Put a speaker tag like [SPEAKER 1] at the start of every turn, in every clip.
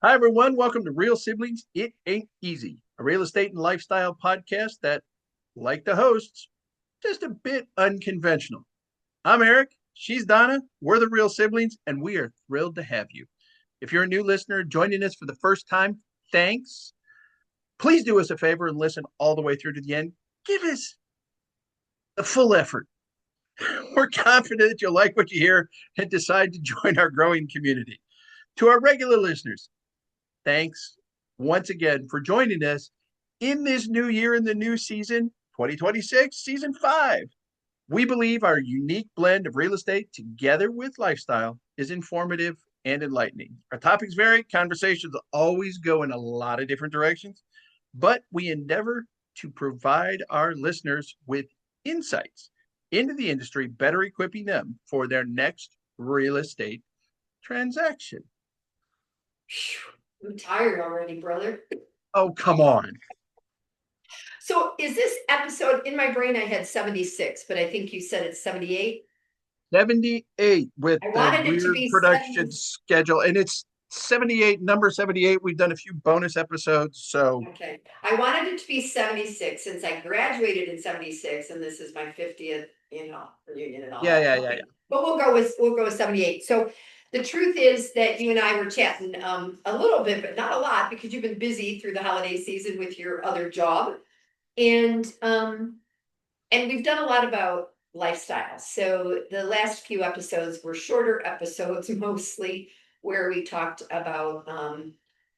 [SPEAKER 1] Hi, everyone. Welcome to Real Siblings. It Ain't Easy, a real estate and lifestyle podcast that, like the hosts, just a bit unconventional. I'm Eric. She's Donna. We're the Real Siblings, and we are thrilled to have you. If you're a new listener joining us for the first time, thanks. Please do us a favor and listen all the way through to the end. Give us the full effort. We're confident that you'll like what you hear and decide to join our growing community. To our regular listeners, thanks once again for joining us in this new year in the new season, 2026, season 5. We believe our unique blend of real estate together with lifestyle is informative and enlightening. Our topics vary, conversations always go in a lot of different directions, but we endeavor to provide our listeners with insights into the industry, better equipping them for their next real estate transaction.
[SPEAKER 2] I'm tired already, brother.
[SPEAKER 1] Oh, come on.
[SPEAKER 2] So is this episode in my brain? I had 76, but I think you said it's 78.
[SPEAKER 1] 78 with
[SPEAKER 2] I
[SPEAKER 1] the
[SPEAKER 2] wanted it to
[SPEAKER 1] weird
[SPEAKER 2] be
[SPEAKER 1] production
[SPEAKER 2] 70.
[SPEAKER 1] schedule. And it's 78, number 78. We've done a few bonus episodes. So,
[SPEAKER 2] Okay. I wanted it to be 76 since I graduated in 76 and this is my 50th, reunion and all
[SPEAKER 1] yeah,
[SPEAKER 2] that.
[SPEAKER 1] yeah, yeah, yeah.
[SPEAKER 2] Okay. But we'll go with 78. So the truth is that you and I were chatting a little bit, but not a lot because you've been busy through the holiday season with your other job. And we've done a lot about lifestyle. So the last few episodes were shorter episodes, mostly where we talked about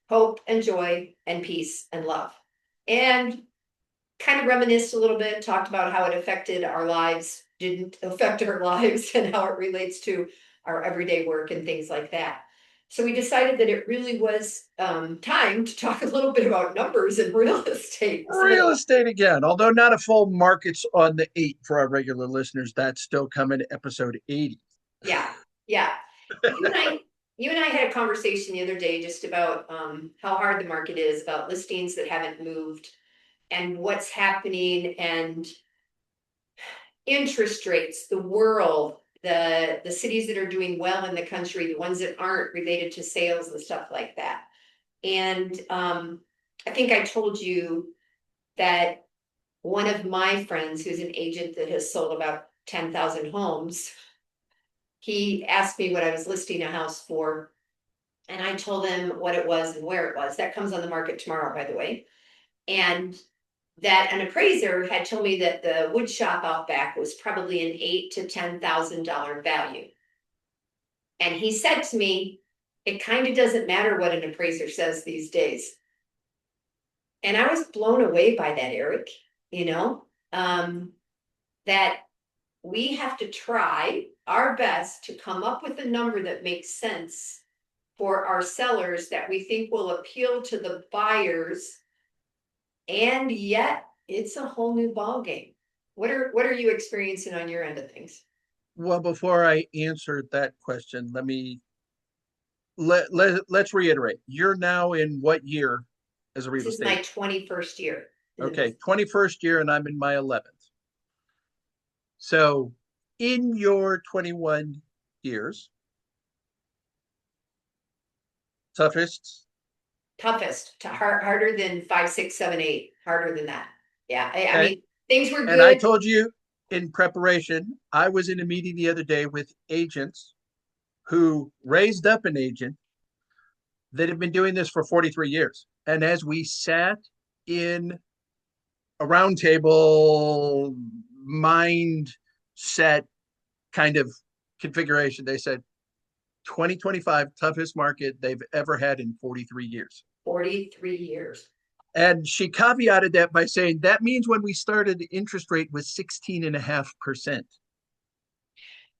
[SPEAKER 2] hope and joy and peace and love. And kind of reminisced a little bit, talked about how it affected our lives, didn't affect our lives, and how it relates to our everyday work and things like that. So we decided that it really was time to talk a little bit about numbers and real estate instead of
[SPEAKER 1] Real estate again, although not a full markets on the 8 for our regular listeners. That's still coming to episode 80.
[SPEAKER 2] yeah, yeah. You and I, you and I had a conversation the other day just about how hard the market is, about listings that haven't moved, and what's happening, and interest rates, the world, the cities that are doing well in the country, the ones that aren't related to sales and stuff like that. And I think I told you that one of my friends, who's an agent that has sold about 10,000 homes, he asked me what I was listing a house for. And I told him what it was and where it was. That comes on the market tomorrow, by the way. And that an appraiser had told me that the wood shop out back was probably an $8,000 to $10,000 value. And he said to me, it kind of doesn't matter what an appraiser says these days. And I was blown away by that, Eric, you know, that we have to try our best to come up with a number that makes sense for our sellers that we think will appeal to the buyers, and yet it's a whole new ball game. What are you experiencing on your end of things?
[SPEAKER 1] Well, before I answer that question, let's reiterate. You're now in what year as a
[SPEAKER 2] This
[SPEAKER 1] real
[SPEAKER 2] is my
[SPEAKER 1] estate?
[SPEAKER 2] 21st year in the
[SPEAKER 1] Okay,
[SPEAKER 2] business.
[SPEAKER 1] 21st year, and I'm in my 11th. So, in your 21 years, toughest.
[SPEAKER 2] Toughest, harder than 5, 6, 7, 8, harder than that. Yeah, I
[SPEAKER 1] Okay.
[SPEAKER 2] mean, things were
[SPEAKER 1] And I
[SPEAKER 2] good.
[SPEAKER 1] told you in preparation, I was in a meeting the other day with agents who raised up an agent that had been doing this for 43 years. And as we sat in a roundtable mindset kind of configuration, they said 2025 toughest market they've ever had in 43 years.
[SPEAKER 2] 43 years.
[SPEAKER 1] And she caveated that by saying that means when we started, the interest rate was 16.5%.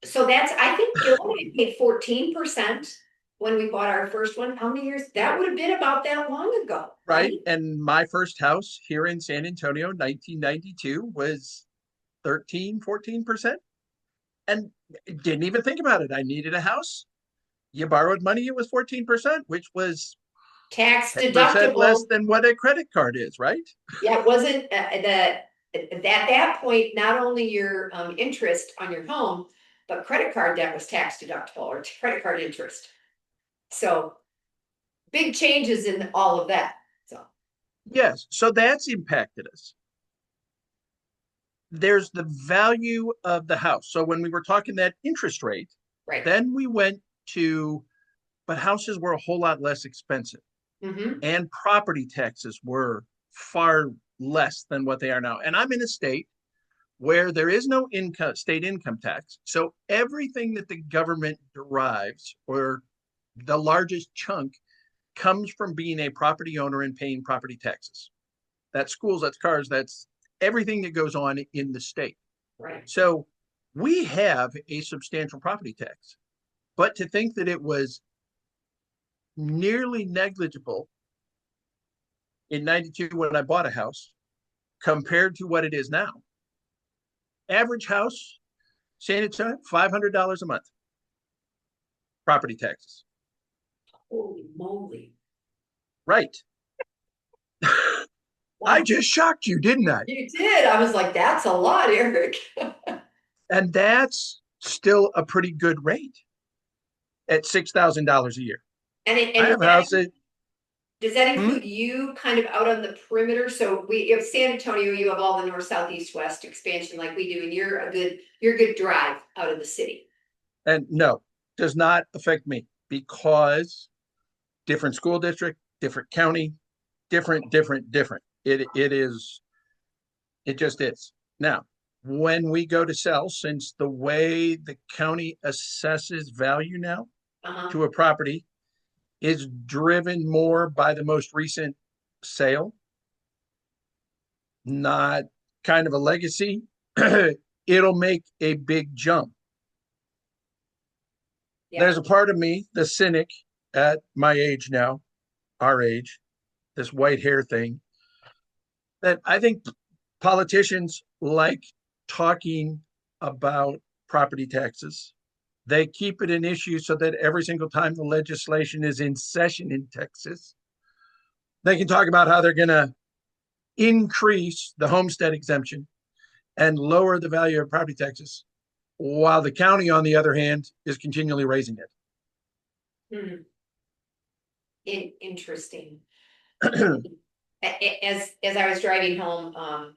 [SPEAKER 2] So that's, I think Illinois paid 14% when we bought our first one. How many years? That would have been about that long ago, right?
[SPEAKER 1] Right. And my first house here in San Antonio, 1992, was 13, 14%. And didn't even think about it. I needed a house. You borrowed money, it was 14%, which was
[SPEAKER 2] Tax
[SPEAKER 1] 10% less
[SPEAKER 2] deductible.
[SPEAKER 1] than what a credit card is, right?
[SPEAKER 2] Yeah, it wasn't at that point, not only your interest on your home, but credit card debt was tax deductible or credit card interest. So big changes in all of that, so.
[SPEAKER 1] Yes, so that's impacted us. There's the value of the house. So when we were talking that interest rate,
[SPEAKER 2] Right.
[SPEAKER 1] then we went to, but houses were a whole lot less expensive
[SPEAKER 2] Mm-hmm.
[SPEAKER 1] and property taxes were far less than what they are now. And I'm in a state where there is no state income tax. So everything that the government derives, or the largest chunk, comes from being a property owner and paying property taxes. That's schools, that's cars, that's everything that goes on in the state.
[SPEAKER 2] Right.
[SPEAKER 1] So we have a substantial property tax. But to think that it was nearly negligible in 92 when I bought a house compared to what it is now. Average house, San Antonio, $500 a month, property taxes.
[SPEAKER 2] Holy moly.
[SPEAKER 1] Right.
[SPEAKER 2] Wow.
[SPEAKER 1] I just shocked you, didn't I?
[SPEAKER 2] You did. I was like, that's a lot, Eric.
[SPEAKER 1] And that's still a pretty good rate at $6,000 a year.
[SPEAKER 2] And
[SPEAKER 1] I have a house that,
[SPEAKER 2] does that include you kind of out on the perimeter? So we have San Antonio, you have all the north, south, east, west expansion like we do, and you're a good drive out of the city.
[SPEAKER 1] and no, does not affect me because different school district, different county, different. It just is. Now, when we go to sell, since the way the county assesses value now
[SPEAKER 2] Uh-huh.
[SPEAKER 1] to a property is driven more by the most recent sale, not kind of a legacy, it'll make a big jump.
[SPEAKER 2] Yeah.
[SPEAKER 1] There's a part of me, the cynic at my age now, our age, this white hair thing, that I think politicians like talking about property taxes. They keep it an issue so that every single time the legislation is in session in Texas, they can talk about how they're going to increase the homestead exemption and lower the value of property taxes, while the county, on the other hand, is continually raising
[SPEAKER 2] Hmm. Interesting.
[SPEAKER 1] it.
[SPEAKER 2] As I was driving home,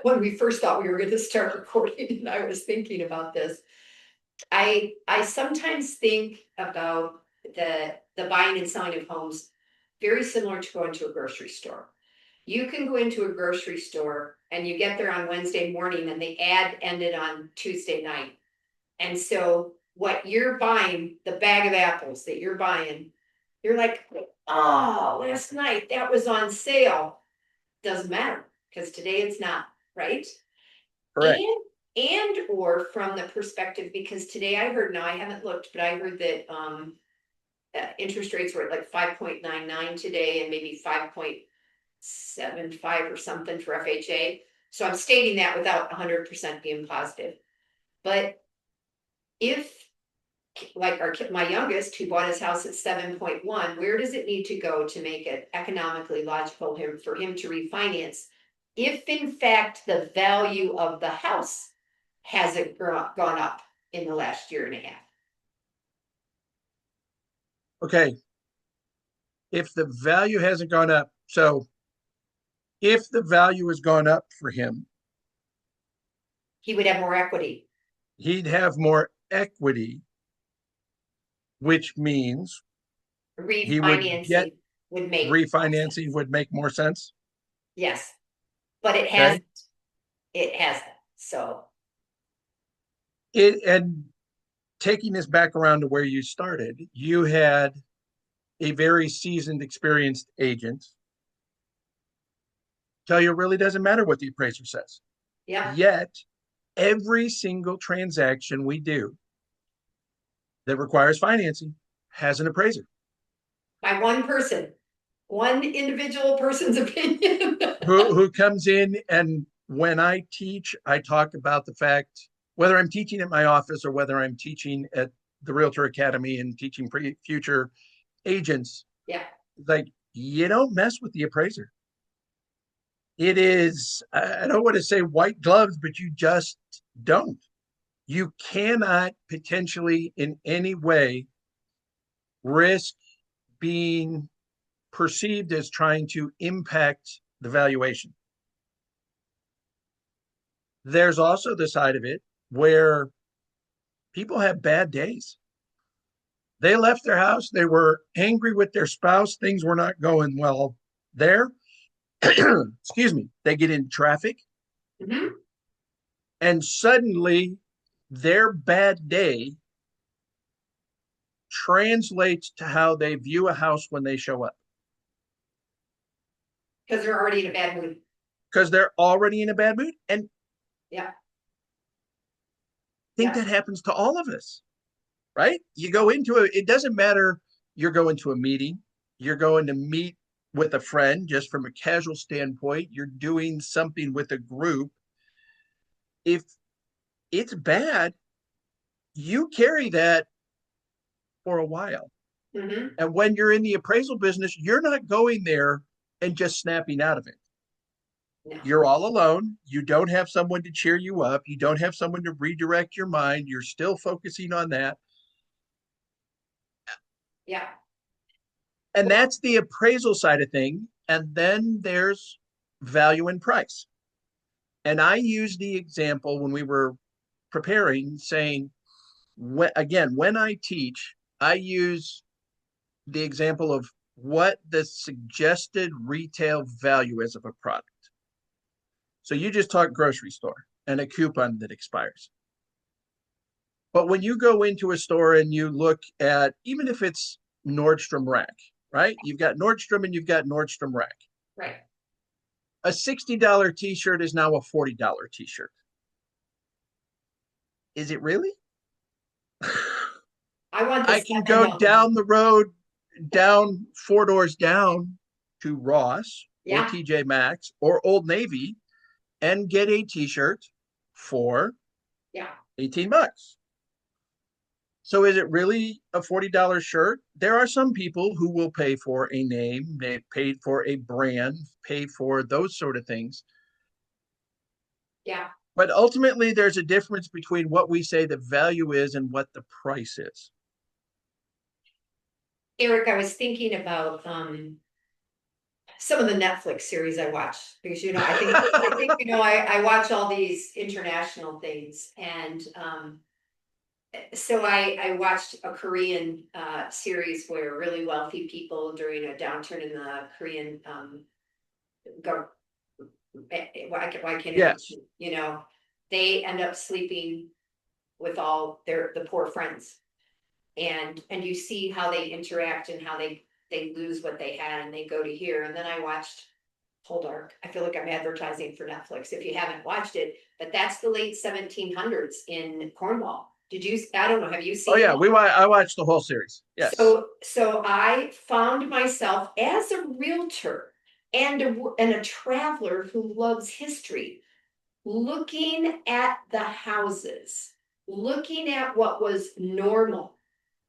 [SPEAKER 2] when we first thought we were going to start recording, and I was thinking about this, I sometimes think about the buying and selling of homes very similar to going to a grocery store. You can go into a grocery store and you get there on Wednesday morning and the ad ended on Tuesday night. And so what you're buying, the bag of apples that you're buying, you're like, oh, last night that was on sale. Doesn't matter because today it's not, right?
[SPEAKER 1] Correct.
[SPEAKER 2] And or from the perspective, because today I heard, now I haven't looked, but I heard that interest rates were at like 5.99 today and maybe 5.75 or something for FHA. So I'm stating that without 100% being positive. But if, like my youngest who bought his house at 7.1, where does it need to go to make it economically logical for him to refinance? If in fact the value of the house hasn't gone up in the last year and a half.
[SPEAKER 1] Okay. If the value hasn't gone up, so if the value has gone up for him,
[SPEAKER 2] He would have more equity.
[SPEAKER 1] he'd have more equity, which means he would get
[SPEAKER 2] Refinancing would make more
[SPEAKER 1] refinancing
[SPEAKER 2] sense.
[SPEAKER 1] would make more sense.
[SPEAKER 2] Yes, but it
[SPEAKER 1] Okay.
[SPEAKER 2] hasn't. It hasn't. So
[SPEAKER 1] It, and taking this back around to where you started, you had a very seasoned, experienced agent tell you it really doesn't matter what the appraiser says.
[SPEAKER 2] yeah,
[SPEAKER 1] Yet, every single transaction we do that requires financing has an appraiser
[SPEAKER 2] by one individual person's opinion.
[SPEAKER 1] who comes in. And when I teach, I talk about the fact, whether I'm teaching at my office or whether I'm teaching at the Realtor Academy and teaching future agents,
[SPEAKER 2] Yeah,
[SPEAKER 1] like, you don't mess with the appraiser. It is, I don't want to say white gloves, but you just don't. You cannot potentially in any way risk being perceived as trying to impact the valuation. There's also the side of it where people have bad days. They left their house, they were angry with their spouse, things were not going well there. Excuse me. They get in traffic,
[SPEAKER 2] Mhm.
[SPEAKER 1] and suddenly their bad day translates to how they view a house when they show up,
[SPEAKER 2] Because they're already in a bad mood.
[SPEAKER 1] because they're already in a bad mood. And
[SPEAKER 2] Yeah,
[SPEAKER 1] I think
[SPEAKER 2] yeah,
[SPEAKER 1] that happens to all of us, right? You go into it doesn't matter. You're going to a meeting, you're going to meet with a friend, just from a casual standpoint, you're doing something with a group. If it's bad, you carry that for a while.
[SPEAKER 2] hmm,
[SPEAKER 1] And when you're in the appraisal business, you're not going there and just snapping out of it.
[SPEAKER 2] no,
[SPEAKER 1] You're all alone. You don't have someone to cheer you up. You don't have someone to redirect your mind. You're still focusing on that.
[SPEAKER 2] yeah,
[SPEAKER 1] And that's the appraisal side of thing. And then there's value and price. And I use the example when we were preparing, saying, when I teach, I use the example of what the suggested retail value is of a product. So you just talk grocery store and a coupon that expires. But when you go into a store and you look at, even if it's Nordstrom Rack, right? You've got Nordstrom and you've got Nordstrom Rack.
[SPEAKER 2] right.
[SPEAKER 1] A $60 t-shirt is now a $40 t-shirt. Is it really?
[SPEAKER 2] I want
[SPEAKER 1] I
[SPEAKER 2] this
[SPEAKER 1] can go
[SPEAKER 2] analogy.
[SPEAKER 1] down the road, down 4 doors down to Ross or
[SPEAKER 2] Yeah,
[SPEAKER 1] TJ Maxx or Old Navy and get a t-shirt for
[SPEAKER 2] yeah,
[SPEAKER 1] 18 bucks. So is it really a $40 shirt? There are some people who will pay for a name, they paid for a brand, pay for those sort of things.
[SPEAKER 2] yeah.
[SPEAKER 1] But ultimately, there's a difference between what we say the value is and what the price is.
[SPEAKER 2] Eric, I was thinking about some of the Netflix series I watch because I think I watch all these international things and so I watched a Korean series where really wealthy people during a downturn in the Korean gov- why can't I think,
[SPEAKER 1] Yes.
[SPEAKER 2] they end up sleeping with all the poor friends and you see how they interact and how they lose what they had and they go to here. And then I watched Poldark. I feel like I'm advertising for Netflix if you haven't watched it, but that's the late 1700s in Cornwall. I don't know, have you
[SPEAKER 1] Oh
[SPEAKER 2] seen
[SPEAKER 1] yeah,
[SPEAKER 2] that?
[SPEAKER 1] I watched the whole series. Yes.
[SPEAKER 2] So I found myself as a realtor and a traveler who loves history, looking at the houses, looking at what was normal,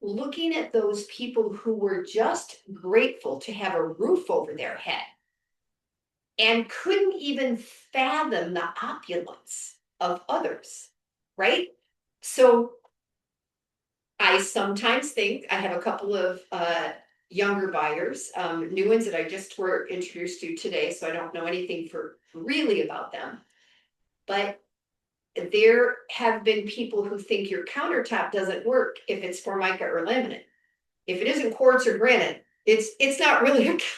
[SPEAKER 2] looking at those people who were just grateful to have a roof over their head and couldn't even fathom the opulence of others, right? So I sometimes think I have a couple of younger buyers, new ones that I just were introduced to today, so I don't know anything for really about them. But there have been people who think your countertop doesn't work if it's formica or laminate. If it isn't quartz or granite, it's not really a
[SPEAKER 1] It's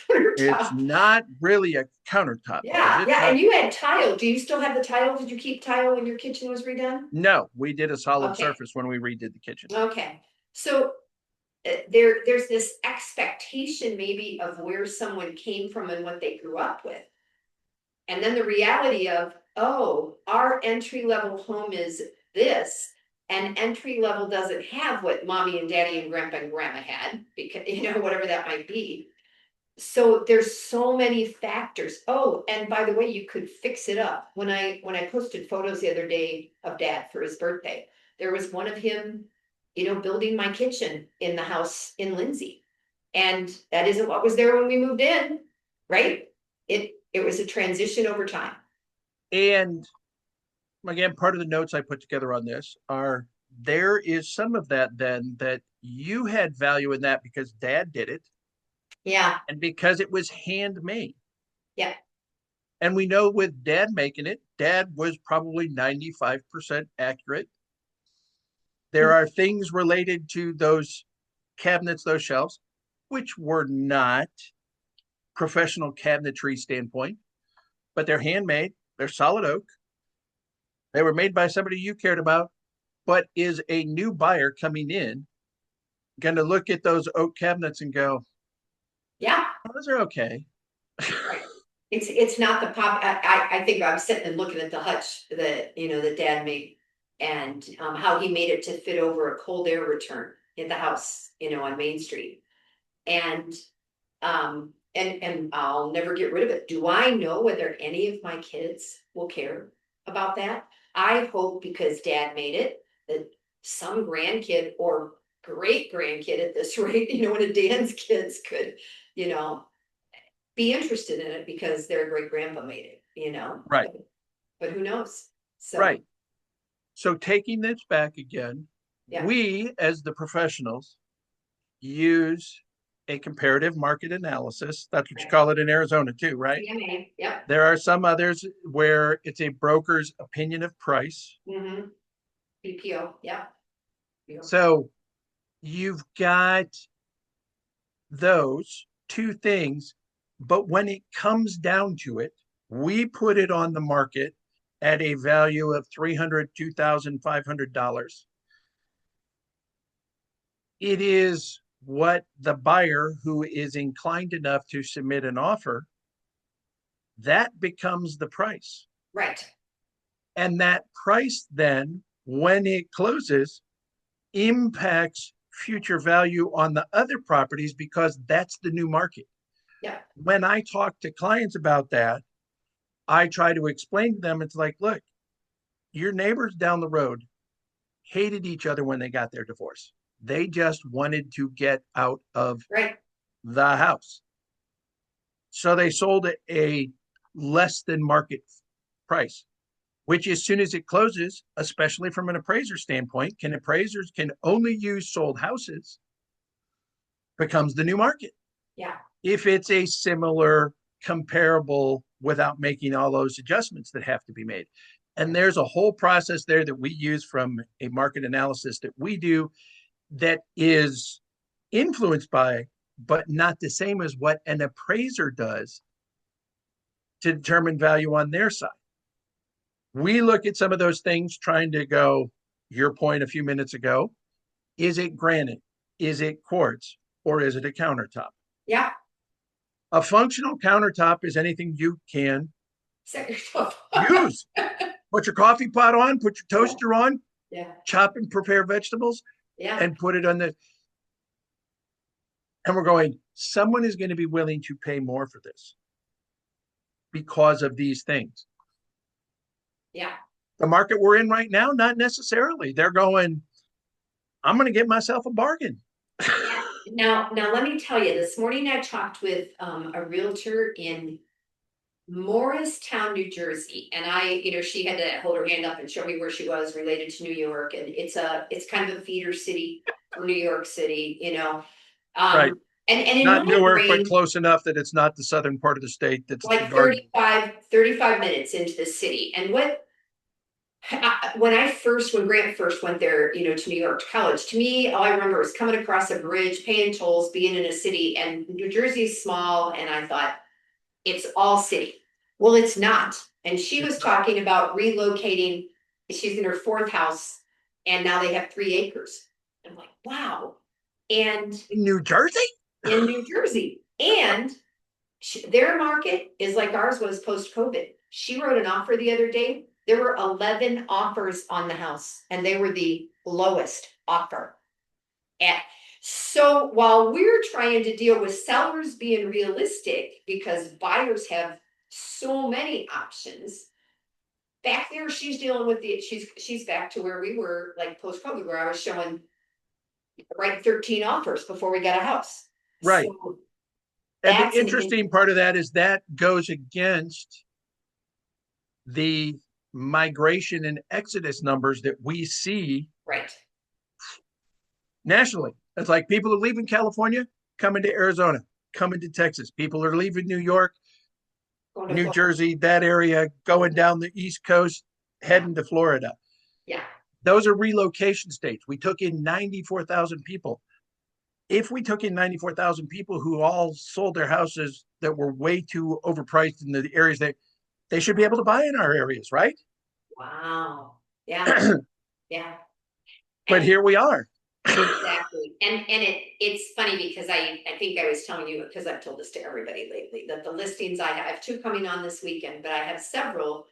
[SPEAKER 2] countertop.
[SPEAKER 1] not really a countertop because
[SPEAKER 2] Yeah,
[SPEAKER 1] it's
[SPEAKER 2] yeah,
[SPEAKER 1] not.
[SPEAKER 2] and you had tile. Do you still have the tile? Did you keep tile when your kitchen was redone?
[SPEAKER 1] No, we did a solid
[SPEAKER 2] Okay,
[SPEAKER 1] surface when we redid the kitchen.
[SPEAKER 2] okay. So there's this expectation maybe of where someone came from and what they grew up with. And then the reality of, oh, our entry level home is this, and entry level doesn't have what mommy and daddy and grandpa and grandma had, because whatever that might be. So there's so many factors. Oh, and by the way, you could fix it up. When I posted photos the other day of dad for his birthday, there was one of him, building my kitchen in the house in Lindsay. And that isn't what was there when we moved in, right? It was a transition over time.
[SPEAKER 1] And again, part of the notes I put together on this are there is some of that then that you had value in that because dad did it.
[SPEAKER 2] Yeah,
[SPEAKER 1] and because it was handmade.
[SPEAKER 2] yeah.
[SPEAKER 1] And we know with dad making it, dad was probably 95% accurate. There are things related to those cabinets, those shelves, which were not professional cabinetry standpoint, but they're handmade, they're solid oak. They were made by somebody you cared about, but is a new buyer coming in going to look at those oak cabinets and go,
[SPEAKER 2] Yeah,
[SPEAKER 1] oh, those are okay.
[SPEAKER 2] right. It's not the pop, I think I'm sitting and looking at the hutch that, that dad made. And how he made it to fit over a cold air return in the house, on Main Street. And and I'll never get rid of it. Do I know whether any of my kids will care about that? I hope, because dad made it, that some grandkid or great grandkid at this rate, one of Dan's kids could, you know, be interested in it because their great grandpa made it.
[SPEAKER 1] Right,
[SPEAKER 2] But who knows? So,
[SPEAKER 1] right. So taking this back again,
[SPEAKER 2] yeah.
[SPEAKER 1] we as the professionals use a comparative market analysis. That's what you
[SPEAKER 2] Right.
[SPEAKER 1] call it in Arizona too, right?
[SPEAKER 2] CMA, yep.
[SPEAKER 1] There are some others where it's a broker's opinion of price.
[SPEAKER 2] Mm-hmm. BPO, yep.
[SPEAKER 1] So you've got those two things, but when it comes down to it, we put it on the market at a value of $302,500. It is what the buyer who is inclined enough to submit an offer, that becomes the price.
[SPEAKER 2] Right.
[SPEAKER 1] And that price then, when it closes, impacts future value on the other properties because that's the new market.
[SPEAKER 2] Yeah.
[SPEAKER 1] When I talk to clients about that, I try to explain to them, it's like, look, your neighbors down the road hated each other when they got their divorce. They just wanted to get out of
[SPEAKER 2] Right.
[SPEAKER 1] the house. So they sold at a less than market price, which as soon as it closes, especially from an appraiser standpoint, appraisers can only use sold houses, becomes the new market.
[SPEAKER 2] Yeah.
[SPEAKER 1] If it's a similar comparable without making all those adjustments that have to be made. And there's a whole process there that we use from a market analysis that we do that is influenced by, but not the same as what an appraiser does to determine value on their side. We look at some of those things trying to go, your point a few minutes ago, is it granite? Is it quartz? Or is it a countertop?
[SPEAKER 2] Yeah.
[SPEAKER 1] A functional countertop is anything you can
[SPEAKER 2] Set yourself
[SPEAKER 1] use. Put your coffee pot on, put your toaster on,
[SPEAKER 2] Yeah.
[SPEAKER 1] chop and prepare vegetables,
[SPEAKER 2] Yeah.
[SPEAKER 1] and put it on the. And we're going, someone is going to be willing to pay more for this because of these things.
[SPEAKER 2] Yeah.
[SPEAKER 1] The market we're in right now, not necessarily. They're going, I'm going to get myself a bargain.
[SPEAKER 2] Yeah. Now let me tell you, this morning I talked with a realtor in Morristown, New Jersey, and she had to hold her hand up and show me where she was related to New York, and it's kind of a feeder city for New York City.
[SPEAKER 1] Right.
[SPEAKER 2] And in
[SPEAKER 1] Not
[SPEAKER 2] my
[SPEAKER 1] Newark, but
[SPEAKER 2] brain,
[SPEAKER 1] close enough that it's not the southern part of the state that's the
[SPEAKER 2] like
[SPEAKER 1] garden.
[SPEAKER 2] 35 minutes into the city. And when Grant first went there, to New York to college, to me, all I remember was coming across a bridge, paying tolls, being in a city, and New Jersey's small. And I thought, it's all city. Well, it's not. And she was talking about relocating. She's in her fourth house, and now they have 3 acres. I'm like, wow. And
[SPEAKER 1] In New Jersey?
[SPEAKER 2] in New Jersey, and their market is like ours was post-COVID. She wrote an offer the other day. There were 11 offers on the house, and they were the lowest offer. And so while we're trying to deal with sellers being realistic because buyers have so many options, back there she's dealing with she's back to where we were like post-COVID, where I was showing 13 offers before we got a house.
[SPEAKER 1] Right.
[SPEAKER 2] So
[SPEAKER 1] and the interesting part of that is that goes against the migration and exodus numbers that we see
[SPEAKER 2] right
[SPEAKER 1] nationally. It's like people are leaving California, coming to Arizona, coming to Texas. People are leaving New York,
[SPEAKER 2] Going to
[SPEAKER 1] New
[SPEAKER 2] Florida.
[SPEAKER 1] Jersey, that area, going down the East Coast,
[SPEAKER 2] Yeah.
[SPEAKER 1] heading to Florida.
[SPEAKER 2] Yeah,
[SPEAKER 1] Those are relocation states. We took in 94,000 people. If we took in 94,000 people who all sold their houses that were way too overpriced in the areas that they should be able to buy in our areas, right?
[SPEAKER 2] wow, yeah, yeah.
[SPEAKER 1] But
[SPEAKER 2] And
[SPEAKER 1] here we are.
[SPEAKER 2] exactly. And it's funny because I think I was telling you, because I've told this to everybody lately, that the listings I have two coming on this weekend, but I have several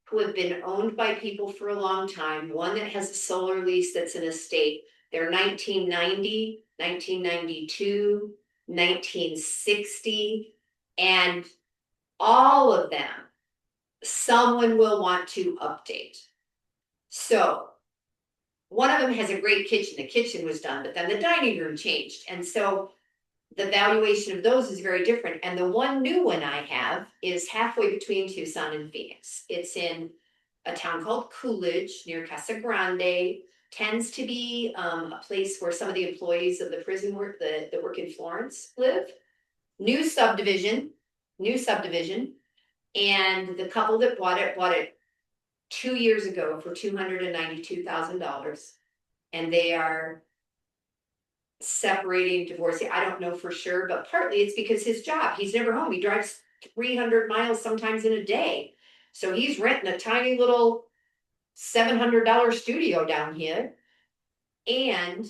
[SPEAKER 2] who have been owned by people for a long time. One that has a solar lease that's an estate. They're 1990, 1992, 1960, and all of them, someone will want to update. So one of them has a great kitchen. The kitchen was done, but then the dining room changed. And so the valuation of those is very different. And the one new one I have is halfway between Tucson and Phoenix. It's in a town called Coolidge near Casa Grande. Tends to be a place where some of the employees of the prison work, that work in Florence live. New subdivision, new subdivision. And the couple that bought it 2 years ago for $292,000. And they are separating, divorcing. I don't know for sure, but partly it's because his job, he's never home. He drives 300 miles sometimes in a day. So he's renting a tiny little $700 studio down here. And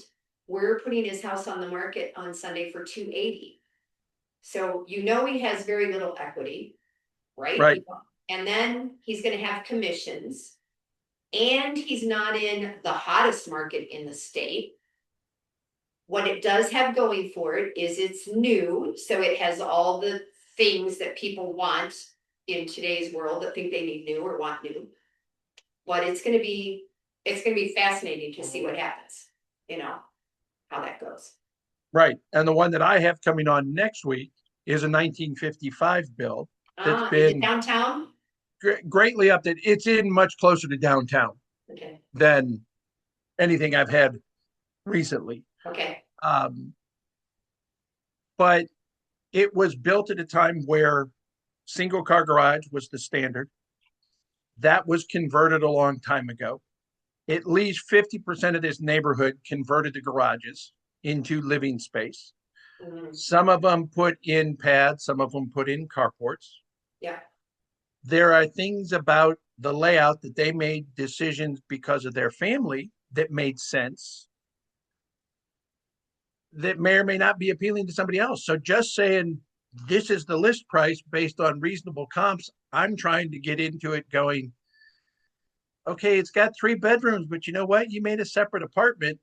[SPEAKER 2] we're putting his house on the market on Sunday for 280. So you know he has very little equity, right?
[SPEAKER 1] Right.
[SPEAKER 2] And then he's gonna have commissions. And he's not in the hottest market in the state. What it does have going for it is it's new, so it has all the things that people want in today's world that think they need new or want new. But it's gonna be fascinating to see what happens, how that goes.
[SPEAKER 1] Right. And the one that I have coming on next week is a 1955 build that's
[SPEAKER 2] Is it
[SPEAKER 1] been
[SPEAKER 2] downtown?
[SPEAKER 1] greatly updated. It's in much closer to downtown
[SPEAKER 2] Okay,
[SPEAKER 1] than anything I've had recently.
[SPEAKER 2] okay,
[SPEAKER 1] But it was built at a time where single car garage was the standard. That was converted a long time ago. At least 50% of this neighborhood converted the garages into living space.
[SPEAKER 2] mhm,
[SPEAKER 1] Some of them put in pads, some of them put in carports.
[SPEAKER 2] yeah,
[SPEAKER 1] There are things about the layout that they made decisions because of their family that made sense that may or may not be appealing to somebody else. So just saying this is the list price based on reasonable comps, I'm trying to get into it going, okay, it's got 3 bedrooms, but you know what? You made a separate apartment.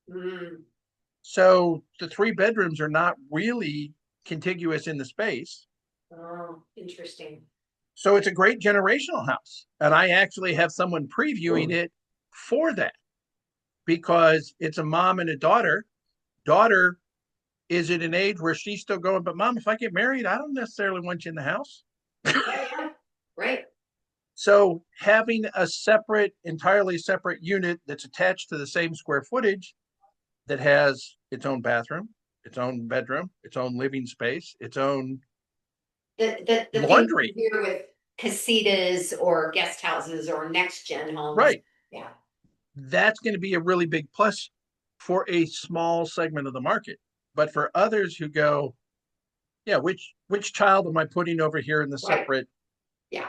[SPEAKER 2] mm,
[SPEAKER 1] So the 3 bedrooms are not really contiguous in the space.
[SPEAKER 2] oh, interesting.
[SPEAKER 1] So it's a great generational house. And I actually have someone previewing it for that because it's a mom and a daughter. Daughter is at an age where she's still going, but mom, if I get married, I don't necessarily want you in the house.
[SPEAKER 2] Yeah, right,
[SPEAKER 1] So having a separate, entirely separate unit that's attached to the same square footage that has its own bathroom, its own bedroom, its own living space, its own
[SPEAKER 2] the thing
[SPEAKER 1] laundry.
[SPEAKER 2] here with casitas or guest houses or next gen homes.
[SPEAKER 1] Right.
[SPEAKER 2] Yeah,
[SPEAKER 1] That's going to be a really big plus for a small segment of the market. But for others who go, yeah, which child am I putting over here in the
[SPEAKER 2] right,
[SPEAKER 1] separate?
[SPEAKER 2] yeah,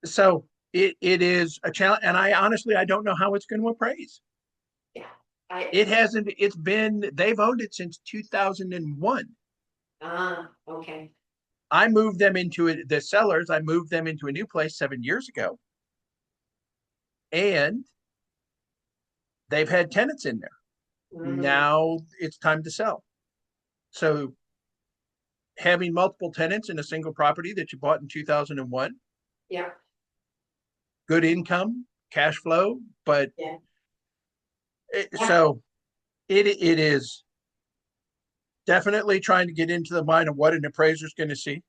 [SPEAKER 1] So it is a challenge, and I honestly I don't know how it's going to appraise.
[SPEAKER 2] yeah.
[SPEAKER 1] It hasn't. It's been they've owned it since 2001.
[SPEAKER 2] Okay,
[SPEAKER 1] I moved them into it. The sellers, I moved them into a new place 7 years ago, and they've had tenants in there.
[SPEAKER 2] mm,
[SPEAKER 1] Now it's time to sell. So having multiple tenants in a single property that you bought in 2001,
[SPEAKER 2] yeah,
[SPEAKER 1] good income, cash flow, but
[SPEAKER 2] yeah, yeah,
[SPEAKER 1] so it is definitely trying to get into the mind of what an appraiser is going to see,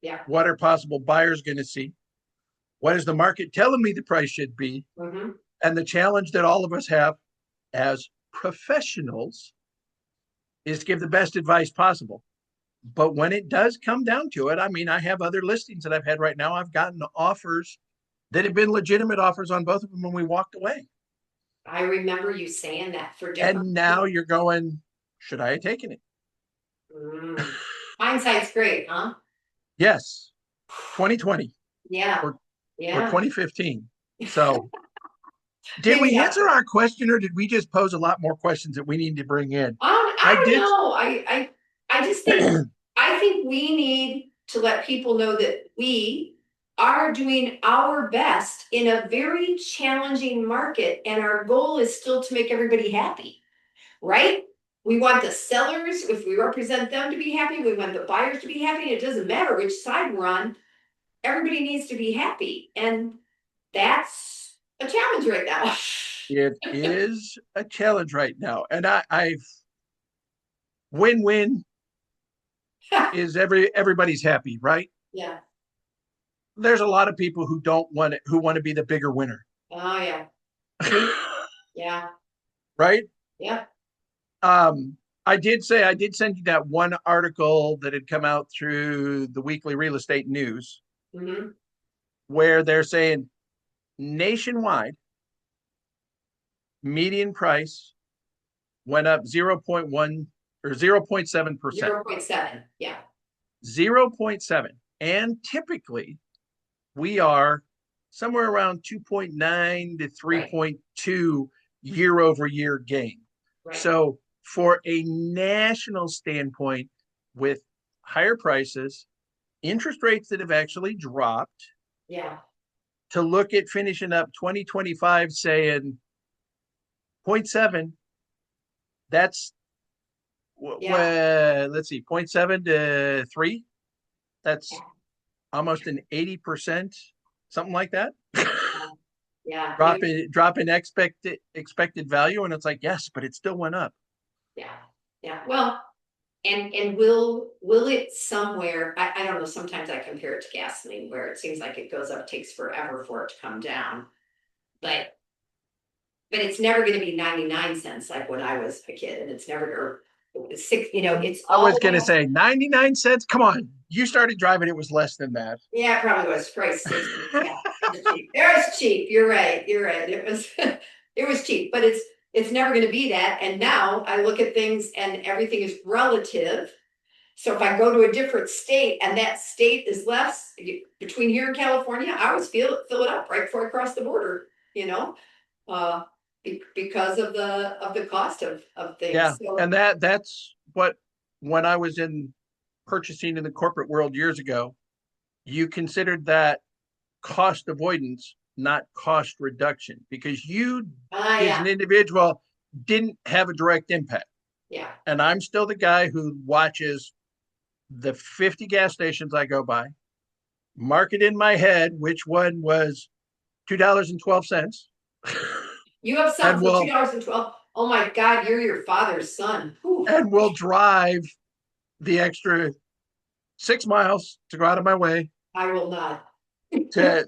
[SPEAKER 2] yeah.
[SPEAKER 1] what are possible buyers going to see, what is the market telling me the price should be,
[SPEAKER 2] Mm-hmm.
[SPEAKER 1] and the challenge that all of us have as professionals is to give the best advice possible. But when it does come down to it, I mean, I have other listings that I've had right now. I've gotten offers that have been legitimate offers on both of them when we walked away.
[SPEAKER 2] I remember you saying that for different.
[SPEAKER 1] And now you're going, should I have taken it?
[SPEAKER 2] Mm. Hindsight's great, huh?
[SPEAKER 1] Yes, 2020
[SPEAKER 2] Yeah,
[SPEAKER 1] or
[SPEAKER 2] yeah.
[SPEAKER 1] 2015. So did
[SPEAKER 2] Maybe
[SPEAKER 1] we
[SPEAKER 2] not.
[SPEAKER 1] answer our question or did we just pose a lot more questions that we need to bring in? I
[SPEAKER 2] I don't
[SPEAKER 1] did.
[SPEAKER 2] know. I just think, I think we need to let people know that we are doing our best in a very challenging market, and our goal is still to make everybody happy, right? We want the sellers, if we represent them, to be happy. We want the buyers to be happy. It doesn't matter which side we're on. Everybody needs to be happy. And that's a challenge right now.
[SPEAKER 1] It is a challenge right now. And I've win-win is everybody's happy, right?
[SPEAKER 2] Yeah.
[SPEAKER 1] There's a lot of people who don't want it, who want to be the bigger winner.
[SPEAKER 2] Oh, yeah. Yeah.
[SPEAKER 1] Right?
[SPEAKER 2] Yeah.
[SPEAKER 1] I did send you that one article that had come out through the Weekly Real Estate News
[SPEAKER 2] Mm-hmm.
[SPEAKER 1] where they're saying nationwide median price went up 0.1 or 0.7%.
[SPEAKER 2] 0.7. Yeah.
[SPEAKER 1] 0.7. And typically we are somewhere around 2.9 to
[SPEAKER 2] Right.
[SPEAKER 1] 3.2 year over year gain.
[SPEAKER 2] Right.
[SPEAKER 1] So for a national standpoint, with higher prices, interest rates that have actually dropped,
[SPEAKER 2] Yeah.
[SPEAKER 1] to look at finishing up 2025 saying 0.7, that's
[SPEAKER 2] Yeah.
[SPEAKER 1] let's see, 0.7 to 3. That's
[SPEAKER 2] Yeah.
[SPEAKER 1] almost an 80%, something like that.
[SPEAKER 2] Yeah.
[SPEAKER 1] drop in expected value, and it's like, yes, but it still went up.
[SPEAKER 2] Yeah. Yeah. Well, and will it somewhere, I don't know, sometimes I compare it to gasoline where it seems like it goes up, takes forever for it to come down. But it's never going to be 99 cents like when I was a kid, and it's never six, it's
[SPEAKER 1] I was
[SPEAKER 2] all
[SPEAKER 1] gonna say 99 cents. Come on, you started driving, it was less than that.
[SPEAKER 2] yeah, it probably was price station. Yeah, it was cheap. It was cheap. You're right. You're right. It was it was cheap, but it's never going to be that. And now I look at things and everything is relative. So if I go to a different state and that state is less between here and California, I always fill it up right before I cross the border, uh, because of the cost of
[SPEAKER 1] Yeah,
[SPEAKER 2] things. So
[SPEAKER 1] and that's what, when I was in purchasing in the corporate world years ago, you considered that cost avoidance, not cost reduction, because you as an
[SPEAKER 2] yeah,
[SPEAKER 1] individual didn't have a direct impact.
[SPEAKER 2] yeah.
[SPEAKER 1] And I'm still the guy who watches the 50 gas stations I go by, mark it in my head which one was $2.12.
[SPEAKER 2] You have some
[SPEAKER 1] and
[SPEAKER 2] for
[SPEAKER 1] we'll
[SPEAKER 2] $2.12. Oh my God, you're your father's son. Whew.
[SPEAKER 1] and we'll drive the extra 6 miles to go out of my way
[SPEAKER 2] I will not.
[SPEAKER 1] to,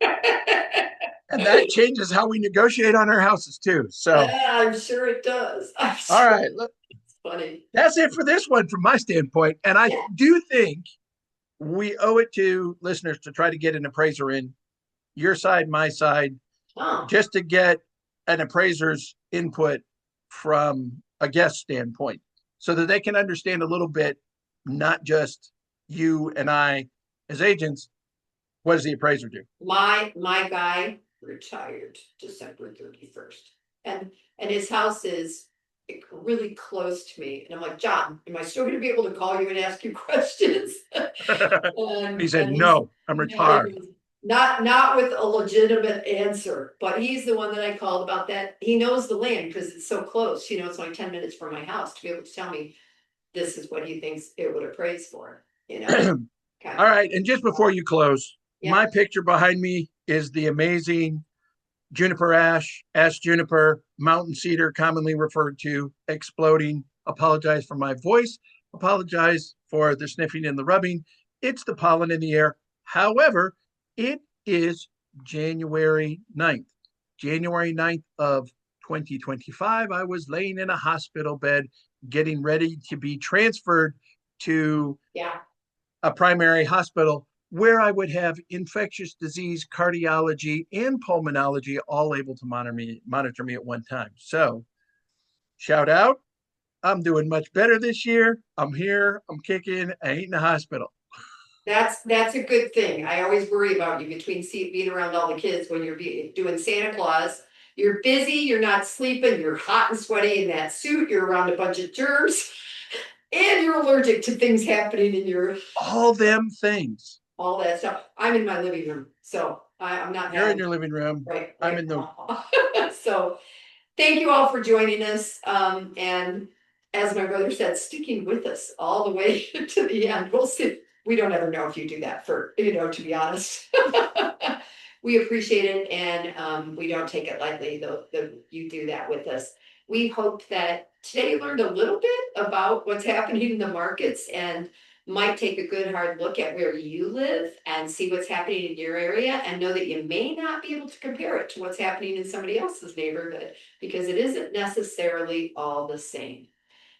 [SPEAKER 1] and that changes how we negotiate on our houses too. So,
[SPEAKER 2] Yeah, I'm sure it does. I'm
[SPEAKER 1] all
[SPEAKER 2] sure
[SPEAKER 1] right, look,
[SPEAKER 2] it's funny.
[SPEAKER 1] that's it for this one from my standpoint. And I
[SPEAKER 2] Yeah.
[SPEAKER 1] do think we owe it to listeners to try to get an appraiser in, your side, my side,
[SPEAKER 2] Oh,
[SPEAKER 1] just to get an appraiser's input from a guest standpoint so that they can understand a little bit, not just you and I as agents. What does the appraiser do?
[SPEAKER 2] my guy retired December 31st. And his house is really close to me. And I'm like, John, am I still going to be able to call you and ask you questions?
[SPEAKER 1] He said,
[SPEAKER 2] And he's
[SPEAKER 1] no, I'm retired.
[SPEAKER 2] not with a legitimate answer, but he's the one that I called about that. He knows the land because it's so close. It's only 10 minutes from my house to be able to tell me this is what he thinks it would appraise for.
[SPEAKER 1] All
[SPEAKER 2] Okay.
[SPEAKER 1] right. And just before you close,
[SPEAKER 2] Yeah.
[SPEAKER 1] my picture behind me is the amazing juniper ash juniper, mountain cedar, commonly referred to, exploding. Apologize for my voice. Apologize for the sniffing and the rubbing. It's the pollen in the air. However, it is January 9th. January 9th of 2025. I was laying in a hospital bed getting ready to be transferred to
[SPEAKER 2] Yeah,
[SPEAKER 1] a primary hospital where I would have infectious disease, cardiology, and pulmonology all able to monitor me at one time. So, shout out. I'm doing much better this year. I'm here. I'm kicking. I ain't in the hospital.
[SPEAKER 2] that's a good thing. I always worry about you between being around all the kids when you're doing Santa Claus. You're busy, you're not sleeping, you're hot and sweaty in that suit, you're around a bunch of germs, and you're allergic to things happening in your
[SPEAKER 1] All them things.
[SPEAKER 2] all that stuff. I'm in my living room, so I'm not
[SPEAKER 1] You're in
[SPEAKER 2] having
[SPEAKER 1] your living room. I'm
[SPEAKER 2] right
[SPEAKER 1] in the.
[SPEAKER 2] now. So thank you all for joining us. And as my brother said, sticking with us all the way to the end. We'll see. We don't ever know if you do that to be honest. We appreciate it and we don't take it lightly though that you do that with us. We hope that today you learned a little bit about what's happening in the markets and might take a good hard look at where you live and see what's happening in your area and know that you may not be able to compare it to what's happening in somebody else's neighborhood because it isn't necessarily all the same.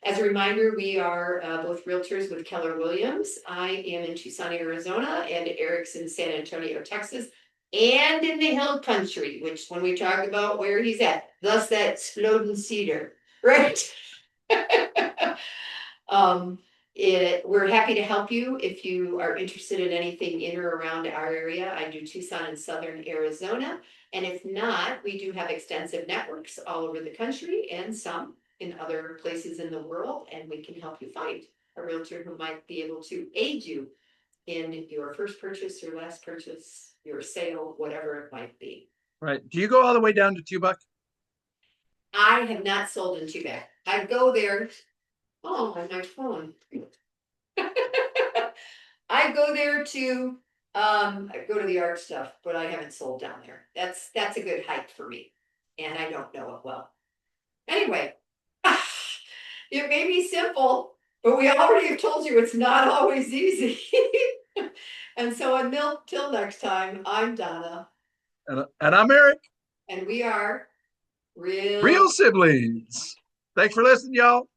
[SPEAKER 2] As a reminder, we are both realtors with Keller Williams. I am in Tucson, Arizona, and Eric's in San Antonio, Texas, and in the Hill Country, which when we talk about where he's at, thus that exploding cedar, right? Um, we're happy to help you if you are interested in anything in or around our area. I do Tucson and Southern Arizona. And if not, we do have extensive networks all over the country and some in other places in the world. And we can help you find a realtor who might be able to aid you in your first purchase, your last purchase, your sale, whatever it might be.
[SPEAKER 1] Right. Do you go all the way down to Tubuck?
[SPEAKER 2] I have not sold in Tubac. I go there. Oh, on my phone. I go there to I go to the art stuff, but I haven't sold down there. That's a good hike for me. And I don't know it well. Anyway, it may be simple, but we already have told you it's not always easy. And so until next time, I'm Donna.
[SPEAKER 1] And I'm Eric.
[SPEAKER 2] And we are
[SPEAKER 1] Real siblings. Thanks for listening, y'all.